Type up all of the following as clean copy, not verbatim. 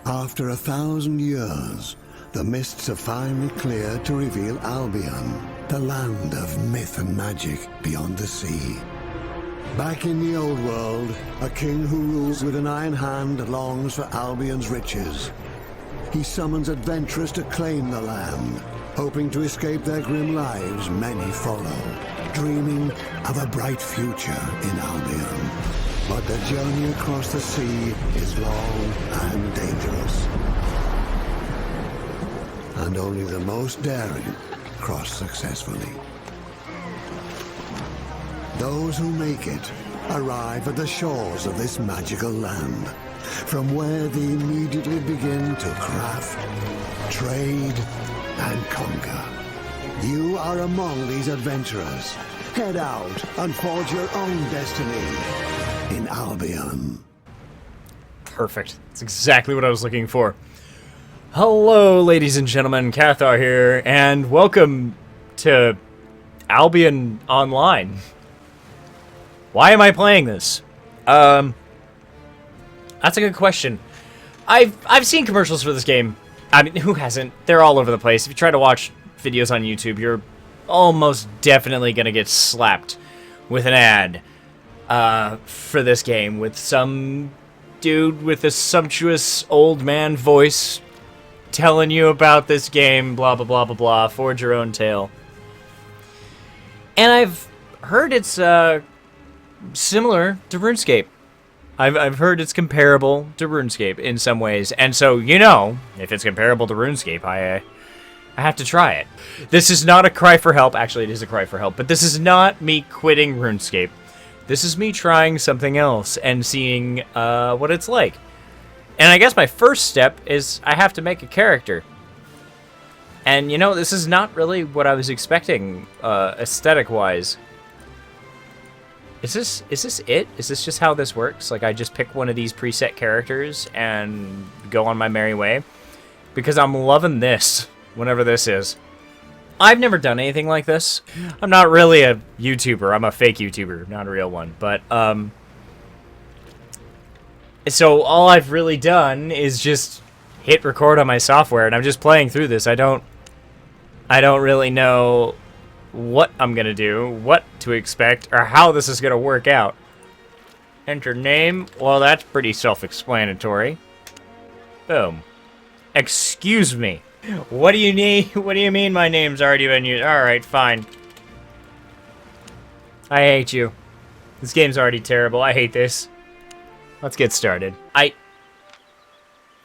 After 1,000 years, the mists have finally cleared to reveal Albion, the land of myth and magic beyond the sea. Back in the old world, a king who rules with an iron hand longs for Albion's riches. He summons adventurers to claim the land. Hoping to escape their grim lives, many follow, dreaming of a bright future in Albion. But the journey across the sea is long and dangerous. And only the most daring cross successfully. Those who make it arrive at the shores of this magical land, from where they immediately begin to craft, trade, and conquer. You are among these adventurers. Head out and forge your own destiny in Albion. Perfect. That's exactly what I was looking for. Hello, ladies and gentlemen. Kathaar here, and welcome to Albion Online. Why am I playing this? That's a good question. I've seen commercials for this game. I mean, who hasn't? They're all over the place. If you try to watch videos on YouTube, you're almost definitely gonna get slapped with an ad for this game with some dude with a sumptuous old man voice telling you about this game, blah blah blah blah blah, forge your own tale. And I've heard it's similar to RuneScape. I've heard it's comparable to RuneScape in some ways, and so, you know, if it's comparable to RuneScape, I have to try it. This is not a cry for help. Actually, it is a cry for help, but this is not me quitting RuneScape. This is me trying something else and seeing what it's like. And I guess my first step is I have to make a character. And, you know, this is not really what I was expecting, aesthetic-wise. Is this it? Is this just how this works? Like, I just pick one of these preset characters and go on my merry way? Because I'm loving this, whatever this is. I've never done anything like this. I'm not really a YouTuber. I'm a fake YouTuber, not a real one. But, so all I've really done is just hit record on my software, and I'm just playing through this. I don't really know what I'm gonna do, what to expect, or how this is gonna work out. Enter name. Well, that's pretty self-explanatory. Boom. Excuse me. What do you need? What do you mean my name's already been used? Alright, fine. I hate you. This game's already terrible. I hate this. Let's get started.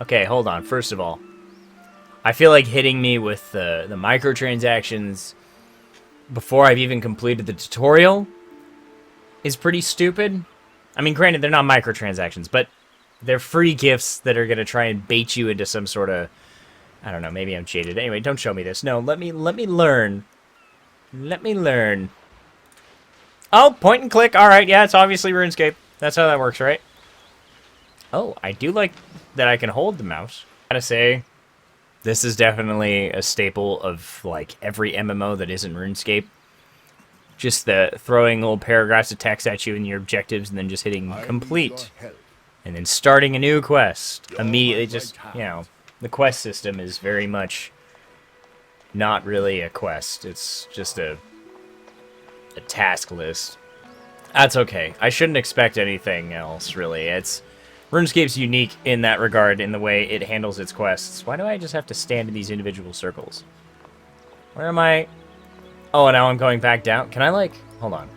Okay, hold on. First of all, I feel like hitting me with the microtransactions before I've even completed the tutorial is pretty stupid. I mean, granted, they're not microtransactions, but they're free gifts that are going to try and bait you into some sort of... I don't know, maybe I'm jaded. Anyway, don't show me this. No, let me learn. Let me learn. Oh, point and click. All right, yeah, it's obviously RuneScape. That's how that works, right? Oh, I do like that I can hold the mouse. Gotta say, this is definitely a staple of, like, every MMO that isn't RuneScape. Just the throwing little paragraphs of text at you and your objectives and then just hitting complete. And then starting a new quest. Immediately just, you know, the quest system is very much not really a quest. It's just a task list. That's okay. I shouldn't expect anything else, really. RuneScape's unique in that regard, in the way it handles its quests. Why do I just have to stand in these individual circles? Where am I? Oh, now I'm going back down. Can I, like... Hold on.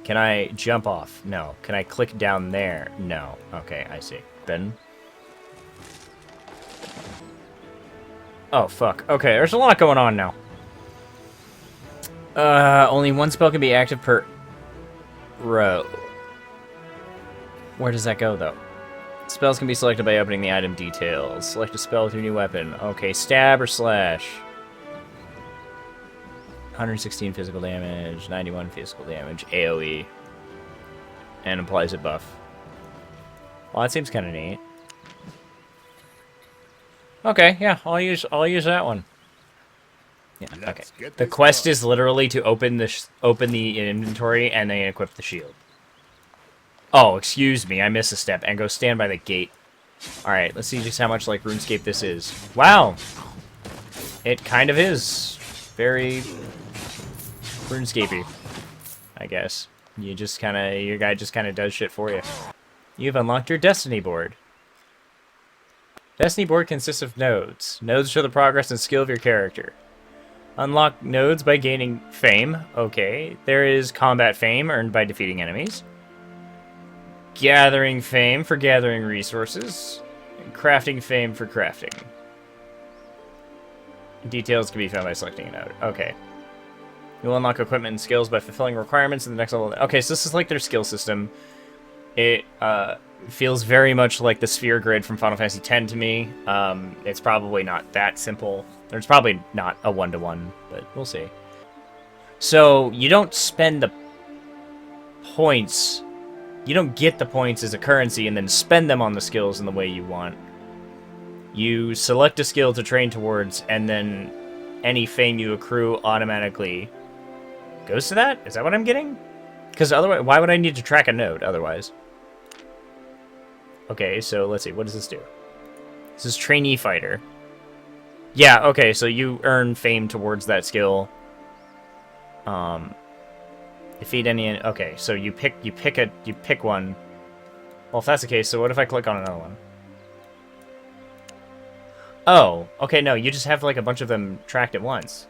Can I jump off? No. Can I click down there? No. Okay, I see. Then... Oh, fuck. Okay, there's a lot going on now. Only one spell can be active per row. Where does that go, though? Spells can be selected by opening the item details. Select a spell with your new weapon. Okay, stab or slash. 116 physical damage, 91 physical damage, AoE. And applies a buff. Well, that seems kind of neat. Okay, yeah, I'll use that one. Yeah, okay. The quest is literally to open the inventory and then equip the shield. Oh, excuse me, I missed a step. And go stand by the gate. Alright, let's see just how much like RuneScape this is. Wow! It kind of is. Very RuneScapey, I guess. You just kind of, your guy just kind of does shit for you. You've unlocked your Destiny board. Destiny board consists of nodes. Nodes show the progress and skill of your character. Unlock nodes by gaining fame. Okay. There is combat fame earned by defeating enemies. Gathering fame for gathering resources. And crafting fame for crafting. Details can be found by selecting a node. Okay. You'll unlock equipment and skills by fulfilling requirements in the next level. Okay, so this is like their skill system. It feels very much like the sphere grid from Final Fantasy X to me. It's probably not that simple. There's probably not a one-to-one, but we'll see. So, you don't spend the points. You don't get the points as a currency and then spend them on the skills in the way you want. You select a skill to train towards, and then any fame you accrue automatically goes to that? Is that what I'm getting? Because otherwise, why would I need to track a node otherwise? Okay, so let's see. What does this do? This is trainee fighter. Yeah, okay, so you earn fame towards that skill. Defeat any... Okay, so you pick one. Well, if that's the case, so what if I click on another one? Oh, okay, no, you just have like a bunch of them tracked at once.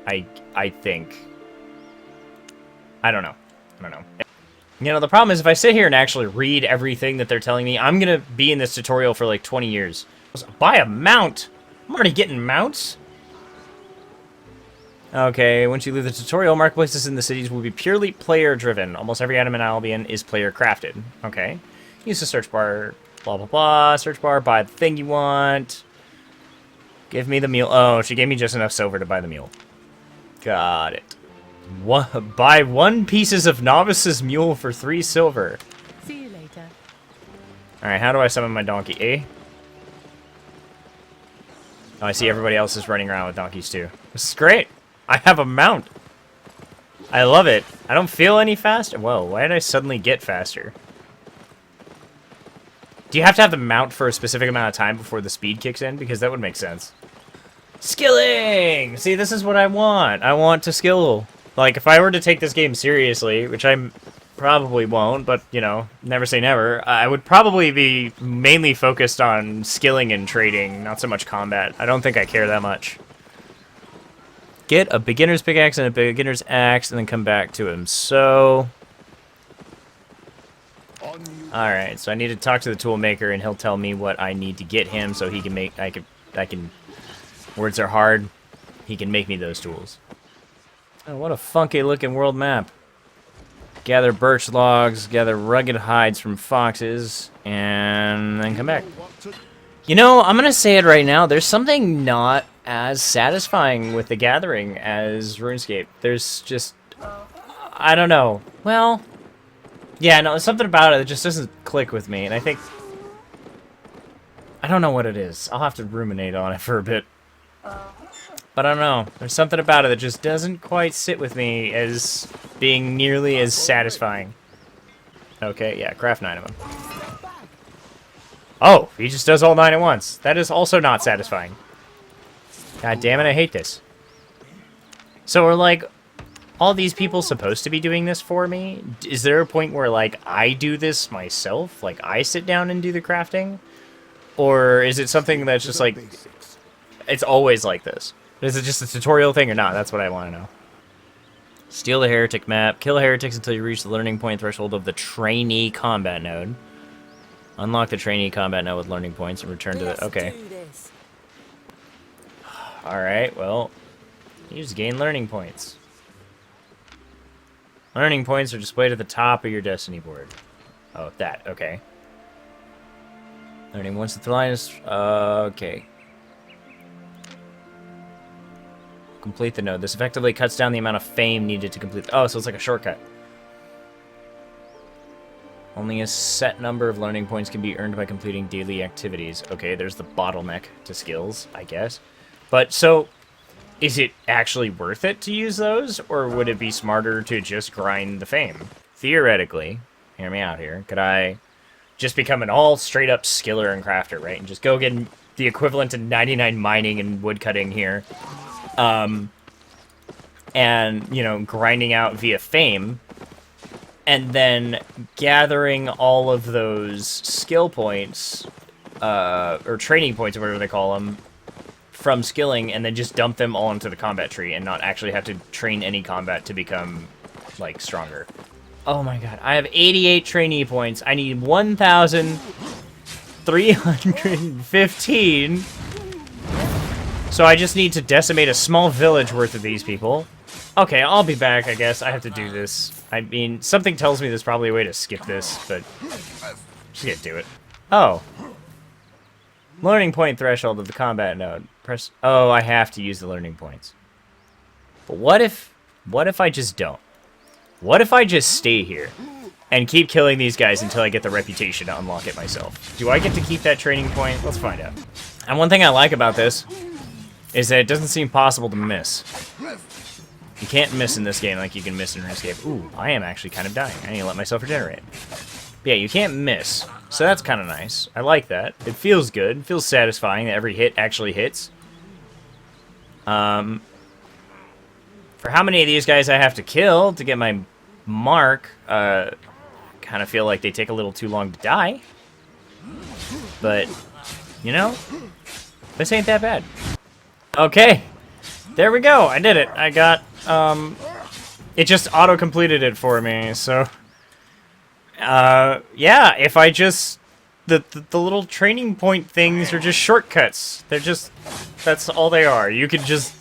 I think. I don't know. You know, the problem is if I sit here and actually read everything that they're telling me, I'm gonna be in this tutorial for like 20 years. Buy a mount! I'm already getting mounts! Okay, once you leave the tutorial, marketplaces in the cities will be purely player-driven. Almost every item in Albion is player-crafted. Okay. Use the search bar, blah blah blah, search bar, buy the thing you want. Give me the mule. Oh, she gave me just enough silver to buy the mule. Got it. Buy 1 pieces of Novice's mule for 3 silver. See you later. Alright, how do I summon my donkey? A? Oh, I see everybody else is running around with donkeys too. This is great. I have a mount. I love it. I don't feel any faster. Whoa, why did I suddenly get faster? Do you have to have the mount for a specific amount of time before the speed kicks in? Because that would make sense. Skilling! See, this is what I want. I want to skill. Like, if I were to take this game seriously, which I probably won't, but, you know, never say never, I would probably be mainly focused on skilling and trading, not so much combat. I don't think I care that much. Get a beginner's pickaxe and a beginner's axe, and then come back to him. So... Alright, so I need to talk to the tool maker, and he'll tell me what I need to get him, so he can make... I can... Words are hard. He can make me those tools. Oh, what a funky looking world map. Gather birch logs, gather rugged hides from foxes, and then come back. You know, I'm gonna say it right now, there's something not as satisfying with the gathering as RuneScape. There's just... I don't know. Well... Yeah, no, there's something about it that just doesn't click with me, and I think... I don't know what it is. I'll have to ruminate on it for a bit. But I don't know. There's something about it that just doesn't quite sit with me as being nearly as satisfying. Okay, yeah, craft 9 of them. Oh, he just does all 9 at once. That is also not satisfying. God damn it, I hate this. So are, like, all these people supposed to be doing this for me? Is there a point where, like, I do this myself? Like, I sit down and do the crafting? Or is it something that's just, like, it's always like this? Is it just a tutorial thing or not? That's what I want to know. Steal the heretic map. Kill heretics until you reach the learning point threshold of the trainee combat node. Unlock the trainee combat node with learning points and return to the... Okay. Alright, well... You just gain learning points. Learning points are displayed at the top of your Destiny board. Oh, that. Okay. Learning once the line is... okay. Complete the node. This effectively cuts down the amount of fame needed to complete... Oh, so it's like a shortcut. Only a set number of learning points can be earned by completing daily activities. Okay, there's the bottleneck to skills, I guess. But, so, is it actually worth it to use those? Or would it be smarter to just grind the fame? Theoretically, hear me out here, could I just become an all straight up skiller and crafter, right? And just go get the equivalent to 99 mining and woodcutting here. And, you know, grinding out via fame. And then gathering all of those skill points, or training points, or whatever they call them, from skilling, and then just dump them all into the combat tree and not actually have to train any combat to become, like, stronger. Oh my god, I have 88 trainee points. I need 1,315. So I just need to decimate a small village worth of these people. Okay, I'll be back, I guess. I have to do this. I mean, something tells me there's probably a way to skip this, but just gonna do it. Oh. Learning point threshold of the combat node. Press. Oh, I have to use the learning points. But what if I just don't? What if I just stay here and keep killing these guys until I get the reputation to unlock it myself? Do I get to keep that training point? Let's find out. And one thing I like about this is that it doesn't seem possible to miss. You can't miss in this game like you can miss in RuneScape. Ooh, I am actually kind of dying. I need to let myself regenerate. But yeah, you can't miss. So that's kind of nice. I like that. It feels good. It feels satisfying that every hit actually hits. For how many of these guys I have to kill to get my mark, kind of feel like they take a little too long to die. But, you know, this ain't that bad. Okay, there we go. I did it. I got, it just auto-completed it for me, so, yeah, if I just, the little training point things are just shortcuts. They're just, that's all they are. You can just,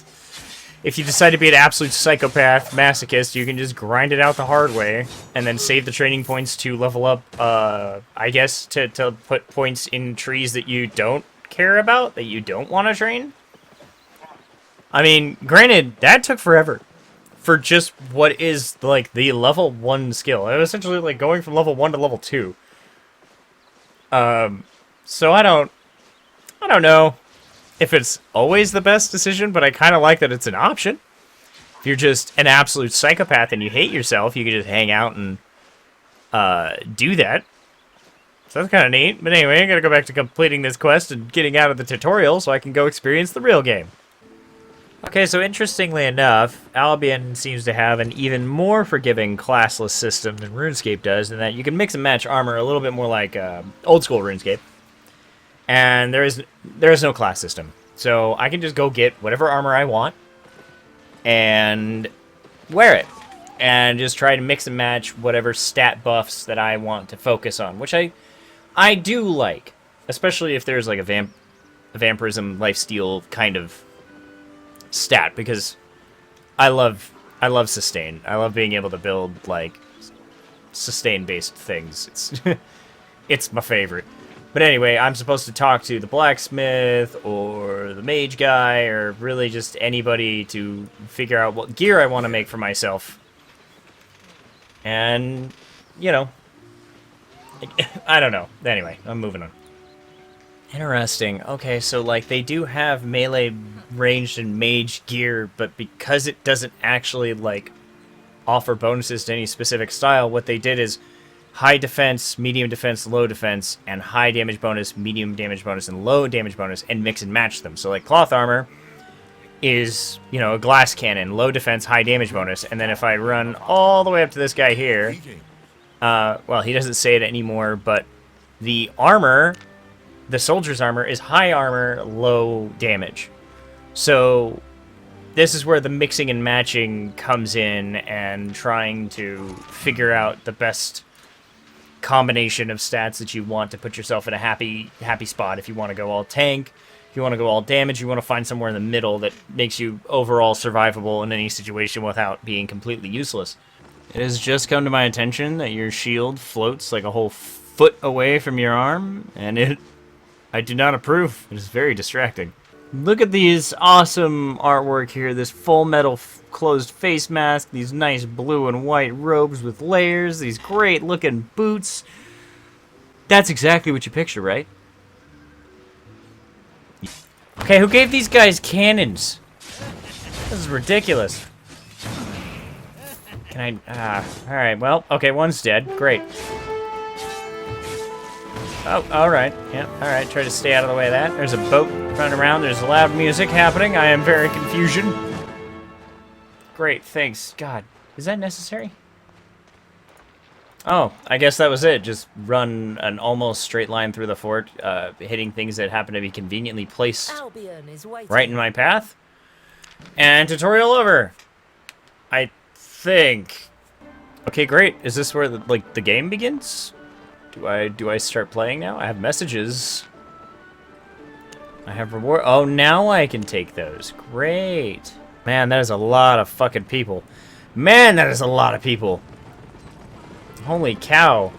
if you decide to be an absolute psychopath, masochist, you can just grind it out the hard way, and then save the training points to level up, I guess, to put points in trees that you don't care about, that you don't want to train. I mean, granted, that took forever for just what is, like, the level 1 skill. It was essentially, like, going from level 1 to level 2. So I don't know if it's always the best decision, but I kind of like that it's an option. If you're just an absolute psychopath and you hate yourself, you can just hang out and do that. So that's kind of neat. But anyway, I gotta go back to completing this quest and getting out of the tutorial so I can go experience the real game. Okay, so interestingly enough, Albion seems to have an even more forgiving classless system than RuneScape does, in that you can mix and match armor a little bit more like old school RuneScape. And there is no class system. So I can just go get whatever armor I want and wear it. And just try to mix and match whatever stat buffs that I want to focus on, which I do like. Especially if there's like a vampirism lifesteal kind of stat, because I love sustain. I love being able to build like sustain based things. It's my favorite. But anyway, I'm supposed to talk to the blacksmith or the mage guy or really just anybody to figure out what gear I want to make for myself. And, you know, I don't know. Anyway, I'm moving on. Interesting. Okay, so, like, they do have melee ranged and mage gear, but because it doesn't actually, like, offer bonuses to any specific style, what they did is high defense, medium defense, low defense, and high damage bonus, medium damage bonus, and low damage bonus, and mix and match them. So, like, cloth armor is, you know, a glass cannon, low defense, high damage bonus, and then if I run all the way up to this guy here, well, he doesn't say it anymore, but the armor, the soldier's armor, is high armor, low damage. So this is where the mixing and matching comes in, and trying to figure out the best combination of stats that you want to put yourself in a happy spot. If you want to go all tank, if you want to go all damage, you want to find somewhere in the middle that makes you overall survivable in any situation without being completely useless. It has just come to my attention that your shield floats like a whole foot away from your arm, and I do not approve. It is very distracting. Look at these awesome artwork here. This full metal closed face mask, these nice blue and white robes with layers, these great looking boots. That's exactly what you picture, right? Okay, who gave these guys cannons? This is ridiculous. Can I... alright, well, okay, one's dead. Great. Oh, alright. Yeah, alright. Try to stay out of the way of that. There's a boat running around. There's loud music happening. I am very confusion. Great, thanks. God, is that necessary? Oh, I guess that was it. Just run an almost straight line through the fort, hitting things that happen to be conveniently placed right in my path. And tutorial over. I think. Okay, great. Is this where the game begins? Do I start playing now? I have messages. I have reward. Oh, now I can take those. Great. Man, that is a lot of fucking people. Man, that is a lot of people. Holy cow.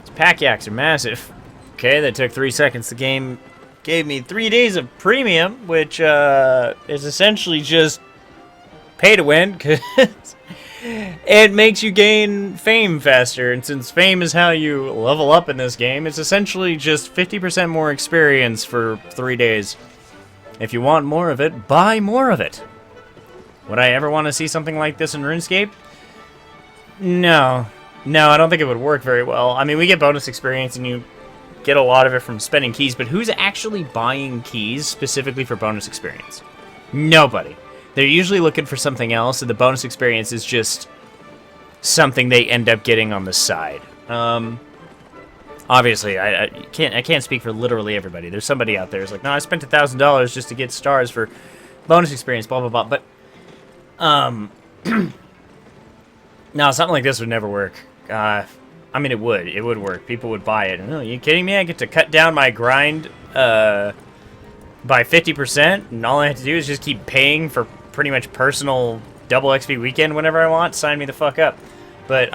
These pack yaks are massive. Okay, that took 3 seconds. The game gave me 3 days of premium, which is essentially just pay to win, because it makes you gain fame faster. And since fame is how you level up in this game, it's essentially just 50% more experience for 3 days. If you want more of it, buy more of it. Would I ever want to see something like this in RuneScape? No. No, I don't think it would work very well. I mean, we get bonus experience and you get a lot of it from spending keys, but who's actually buying keys specifically for bonus experience? Nobody. They're usually looking for something else, and the bonus experience is just something they end up getting on the side. Obviously, I can't speak for literally everybody. There's somebody out there who's like, no, I spent $1,000 just to get stars for bonus experience, blah, blah, blah. But, no, something like this would never work. I mean, it would work. People would buy it. Oh, are you kidding me? I get to cut down my grind by 50%, and all I have to do is just keep paying for pretty much personal double XP weekend whenever I want. Sign me the fuck up. But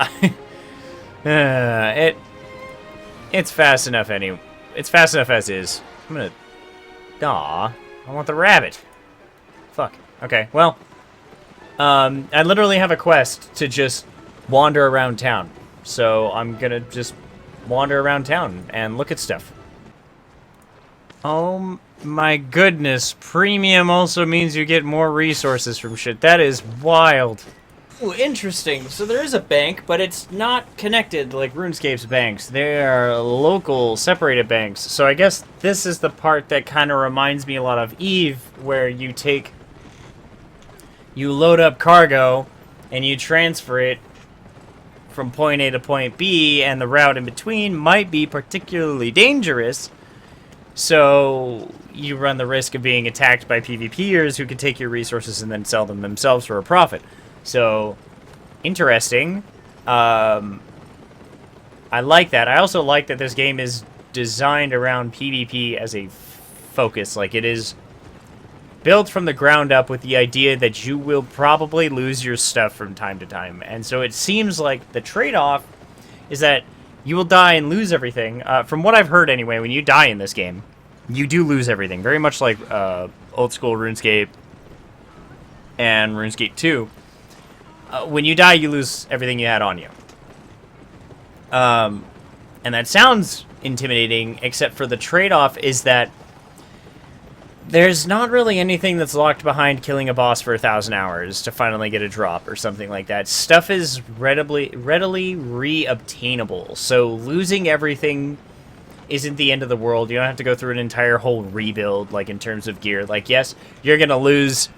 it's fast enough anyway. It's fast enough as is. I'm gonna... Aw, I want the rabbit. Fuck. Okay, well... I literally have a quest to just wander around town. So I'm gonna just wander around town and look at stuff. Oh my goodness, premium also means you get more resources from shit. That is wild. Ooh, interesting. So there is a bank, but it's not connected like RuneScape's banks. They are local, separated banks. So I guess this is the part that kind of reminds me a lot of Eve, where you load up cargo and you transfer it from point A to point B, and the route in between might be particularly dangerous. So you run the risk of being attacked by PvPers who can take your resources and then sell them themselves for a profit. So, interesting. I like that. I also like that this game is designed around PvP as a focus. Like, it is built from the ground up with the idea that you will probably lose your stuff from time to time. And so it seems like the trade-off is that you will die and lose everything. From what I've heard anyway, when you die in this game, you do lose everything. Very much like old school RuneScape and RuneScape 2. When you die, you lose everything you had on you. And that sounds intimidating, except for the trade-off is that there's not really anything that's locked behind killing a boss for 1,000 hours to finally get a drop or something like that. Stuff is readily re-obtainable, so losing everything isn't the end of the world. You don't have to go through an entire whole rebuild, like, in terms of gear. Like, yes, you're gonna lose,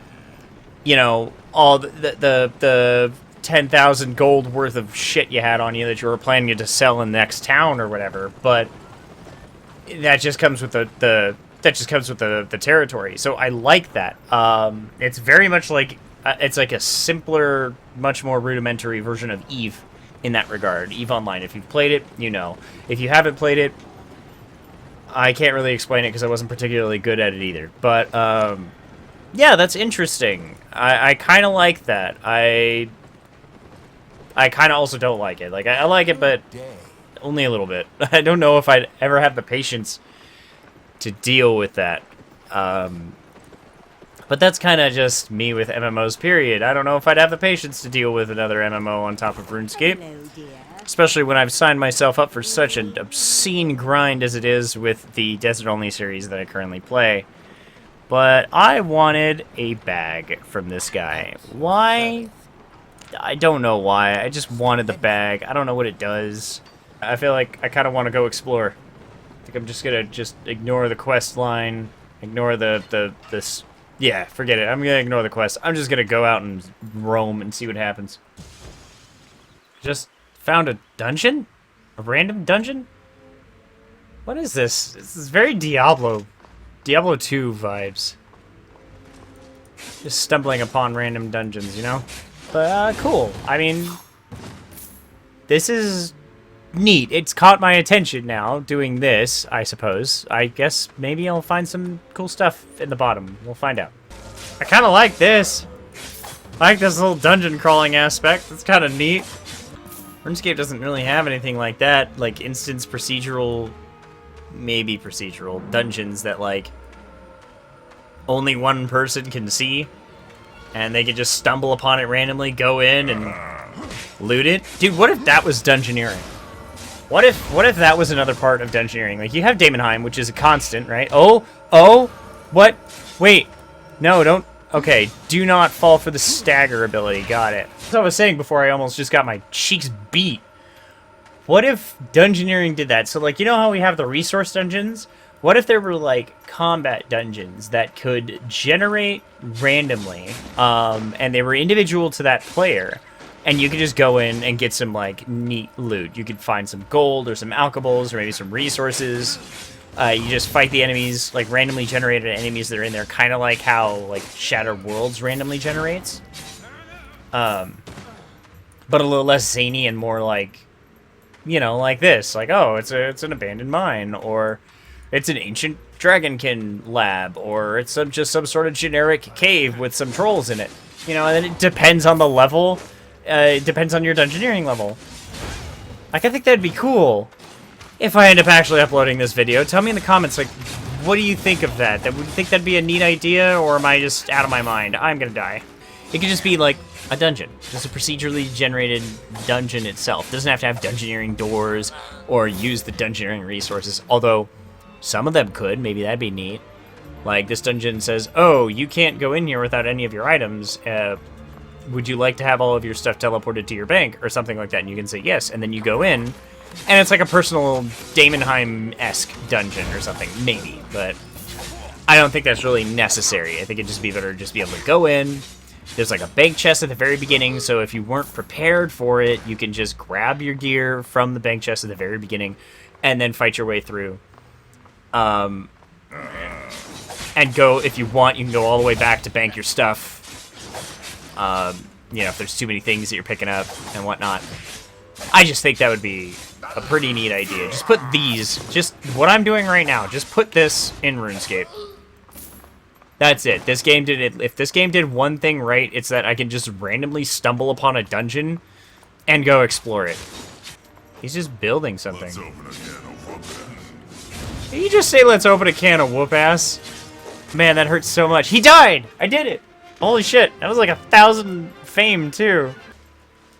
you know, all the 10,000 gold worth of shit you had on you that you were planning to sell in the next town or whatever, but that just comes with the territory. So I like that. It's very much like it's like a simpler, much more rudimentary version of Eve in that regard. Eve Online. If you've played it, you know. If you haven't played it, I can't really explain it because I wasn't particularly good at it either. But yeah, that's interesting. I kind of like that. I kind of also don't like it. Like I like it, but only a little bit. I don't know if I'd ever have the patience to deal with that. But that's kind of just me with MMOs, period. I don't know if I'd have the patience to deal with another MMO on top of RuneScape. Especially when I've signed myself up for such an obscene grind as it is with the Desert Only series that I currently play. But I wanted a bag from this guy. Why? I don't know why. I just wanted the bag. I don't know what it does. I feel like I kind of want to go explore. think I'm just gonna ignore the quest line, ignore this. Yeah, forget it. I'm gonna ignore the quest. I'm just gonna go out and roam and see what happens. Just found a dungeon? A random dungeon? What is this? This is very Diablo 2 vibes. Just stumbling upon random dungeons, you know? But, cool. I mean, this is neat. It's caught my attention now, doing this, I suppose. I guess maybe I'll find some cool stuff in the bottom. We'll find out. I kind of like this. I like this little dungeon crawling aspect. It's kind of neat. RuneScape doesn't really have anything like that, like instance procedural, maybe procedural, dungeons that, like, only one person can see, and they can just stumble upon it randomly, go in, and loot it. Dude, what if that was dungeoneering? What if that was another part of dungeoneering? Like, you have Daemonheim, which is a constant, right? Oh, what? Wait, no, don't. Okay, do not fall for the stagger ability. Got it. As I was saying before, I almost just got my cheeks beat. What if dungeoneering did that? So, like, you know how we have the resource dungeons? What if there were, like, combat dungeons that could generate randomly, and they were individual to that player, and you could just go in and get some, like, neat loot. You could find some gold or some alchables or maybe some resources. You just fight the enemies, like, randomly generated enemies that are in there, kind of like how, like, Shattered Worlds randomly generates. But a little less zany and more like, you know, like this. Like, oh, it's an abandoned mine, or it's an ancient dragonkin lab, or it's just some sort of generic cave with some trolls in it. You know, and it depends on the level. It depends on your dungeoneering level. Like, I think that'd be cool. If I end up actually uploading this video, tell me in the comments, like, what do you think of that? Would you think that'd be a neat idea, or am I just out of my mind? I'm gonna die. It could just be, like, a dungeon. Just a procedurally generated dungeon itself. It doesn't have to have dungeoneering doors, or use the dungeoneering resources, although some of them could. Maybe that'd be neat. Like, this dungeon says, oh, you can't go in here without any of your items. Would you like to have all of your stuff teleported to your bank, or something like that? And you can say yes, and then you go in, and it's like a personal Daemonheim-esque dungeon or something, maybe, but I don't think that's really necessary. I think it'd just be better to just be able to go in. There's like a bank chest at the very beginning, so if you weren't prepared for it, you can just grab your gear from the bank chest at the very beginning and then fight your way through. And go, if you want, you can go all the way back to bank your stuff. You know, if there's too many things that you're picking up and whatnot. I just think that would be a pretty neat idea. Just put these, just what I'm doing right now, just put this in RuneScape. That's it. This game did it. If this game did one thing right, it's that I can just randomly stumble upon a dungeon and go explore it. He's just building something. Did you just say let's open a can of whoop ass? Man, that hurts so much. He died! I did it! Holy shit, that was like 1,000 fame too.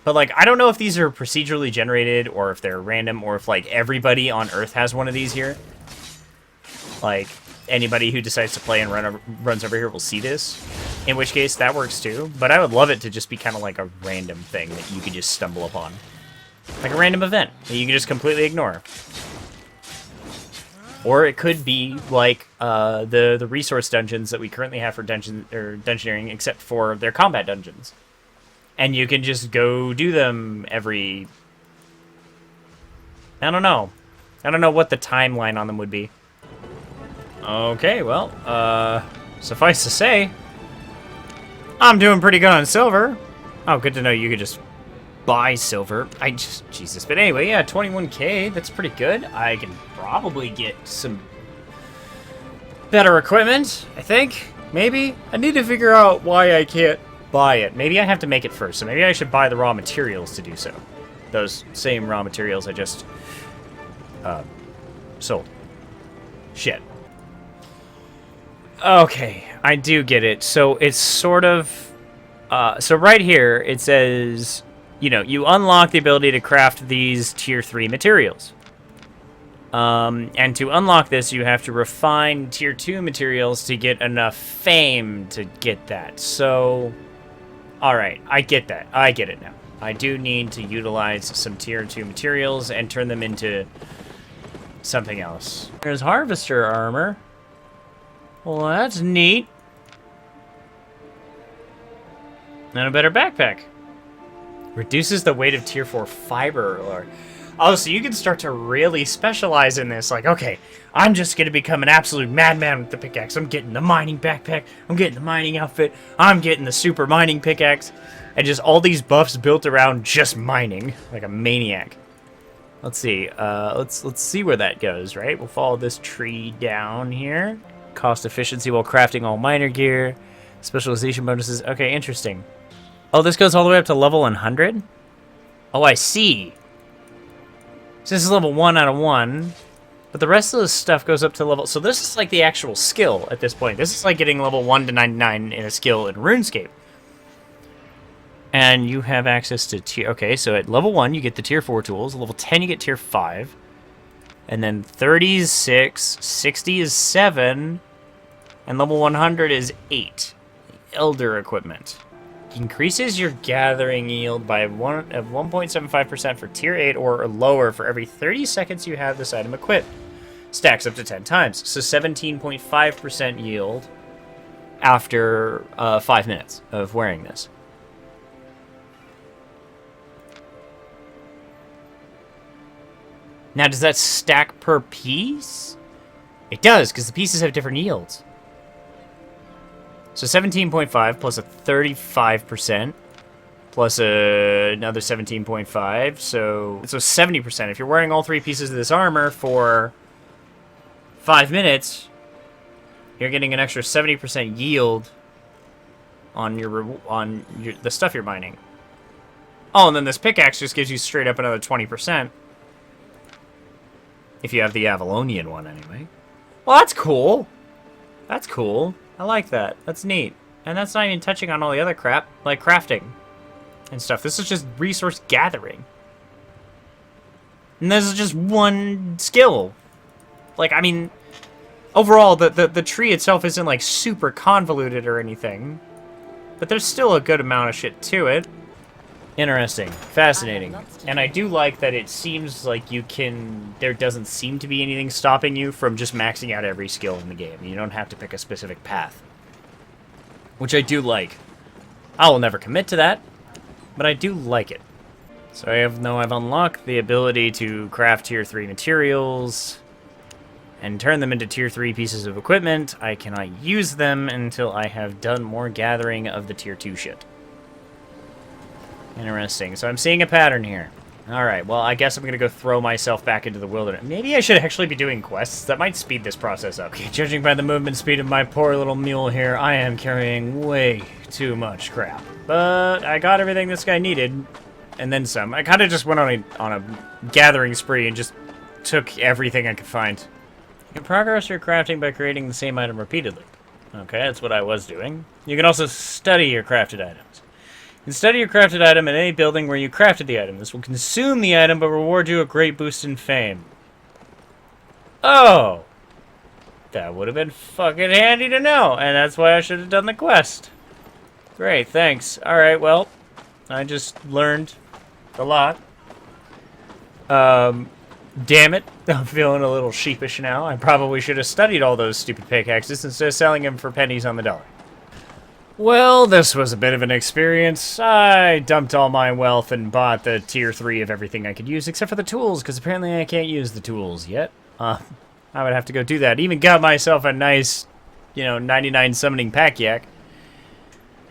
But, like, I don't know if these are procedurally generated, or if they're random, or if, like, everybody on Earth has one of these here. Like, anybody who decides to play and runs over here will see this. In which case, that works too. But I would love it to just be kind of like a random thing that you could just stumble upon. Like a random event that you can just completely ignore. Or it could be like the resource dungeons that we currently have for dungeoneering, except for their combat dungeons. And you can just go do them every... I don't know. I don't know what the timeline on them would be. Okay, well, suffice to say, I'm doing pretty good on silver. Oh, good to know you could just buy silver. Jesus. But anyway, yeah, 21k, that's pretty good. I can probably get some better equipment, I think. Maybe. I need to figure out why I can't buy it. Maybe I have to make it first, so maybe I should buy the raw materials to do so. Those same raw materials I just sold. Shit. Okay, I do get it. So it's sort of so right here it says, you know, you unlock the ability to craft these tier 3 materials. And to unlock this, you have to refine tier 2 materials to get enough fame to get that. So, alright, I get that. I get it now. I do need to utilize some tier 2 materials and turn them into something else. There's harvester armor. Well, that's neat. And a better backpack. Reduces the weight of tier 4 fiber ore. Oh, so you can start to really specialize in this. Like, okay, I'm just going to become an absolute madman with the pickaxe. I'm getting the mining backpack. I'm getting the mining outfit. I'm getting the super mining pickaxe. And just all these buffs built around just mining. Like a maniac. Let's see. Let's see where that goes, right? We'll follow this tree down here. Cost efficiency while crafting all miner gear. Specialization bonuses. Okay, interesting. Oh, this goes all the way up to level 100? Oh, I see. So this is level 1 out of 1. But the rest of this stuff goes up to level... So this is like the actual skill at this point. This is like getting level 1 to 99 in a skill in RuneScape. And you have access to tier... Okay, so at level 1, you get the tier 4 tools. Level 10, you get tier 5. And then 30 is 6. 60 is 7. And level 100 is 8. Elder equipment. Increases your gathering yield by 1.75% for tier 8 or lower for every 30 seconds you have this item equipped. Stacks up to 10 times. So 17.5% yield after 5 minutes of wearing this. Now, does that stack per piece? It does, because the pieces have different yields. So 17.5 plus a 35% plus another 17.5, so 70%. If you're wearing all 3 pieces of this armor for 5 minutes, you're getting an extra 70% yield on the stuff you're mining. Oh, and then this pickaxe just gives you straight up another 20%. If you have the Avalonian one, anyway. Well, that's cool. That's cool. I like that. That's neat. And that's not even touching on all the other crap, like crafting and stuff. This is just resource gathering. And this is just one skill. Like, I mean, overall, the tree itself isn't, like, super convoluted or anything. But there's still a good amount of shit to it. Interesting. Fascinating. And I do like that it seems like you can... There doesn't seem to be anything stopping you from just maxing out every skill in the game. You don't have to pick a specific path. Which I do like. I will never commit to that, but I do like it. So I've unlocked the ability to craft tier 3 materials and turn them into tier 3 pieces of equipment. I cannot use them until I have done more gathering of the tier 2 shit. Interesting. So I'm seeing a pattern here. Alright, well, I guess I'm going to go throw myself back into the wilderness. Maybe I should actually be doing quests. That might speed this process up. Okay, judging by the movement speed of my poor little mule here, I am carrying way too much crap. But I got everything this guy needed, and then some. I kind of just went on a gathering spree and just took everything I could find. You can progress your crafting by creating the same item repeatedly. Okay, that's what I was doing. You can also study your crafted items. You can study your crafted item in any building where you crafted the item. This will consume the item, but reward you a great boost in fame. Oh! That would have been fucking handy to know, and that's why I should have done the quest. Great, thanks. Alright, well, I just learned a lot. Damn it. I'm feeling a little sheepish now. I probably should have studied all those stupid pickaxes instead of selling them for pennies on the dollar. Well, this was a bit of an experience. I dumped all my wealth and bought the tier 3 of everything I could use, except for the tools, because apparently I can't use the tools yet. I would have to go do that. Even got myself a nice, 99 summoning pack yak.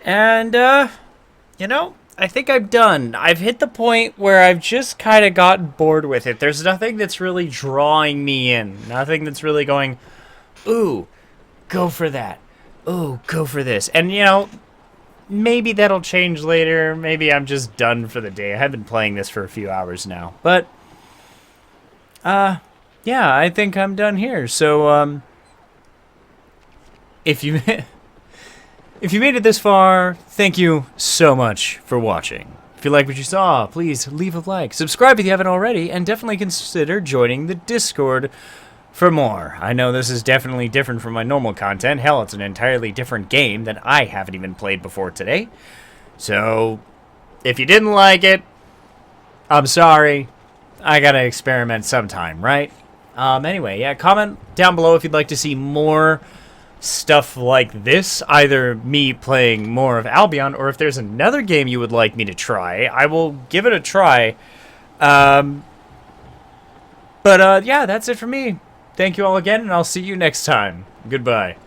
And, I think I'm done. I've hit the point where I've just kind of gotten bored with it. There's nothing that's really drawing me in. Nothing that's really going, ooh, go for that. Ooh, go for this. And, maybe that'll change later. Maybe I'm just done for the day. I have been playing this for a few hours now. But, yeah, I think I'm done here. So, if you made it this far, thank you so much for watching. If you like what you saw, please leave a like. Subscribe if you haven't already, and definitely consider joining the Discord for more. I know this is definitely different from my normal content. Hell, it's an entirely different game that I haven't even played before today. So, if you didn't like it, I'm sorry. I gotta experiment sometime, right? Anyway, yeah, comment down below if you'd like to see more stuff like this, either me playing more of Albion, or if there's another game you would like me to try, I will give it a try. Yeah, that's it for me. Thank you all again, and I'll see you next time. Goodbye.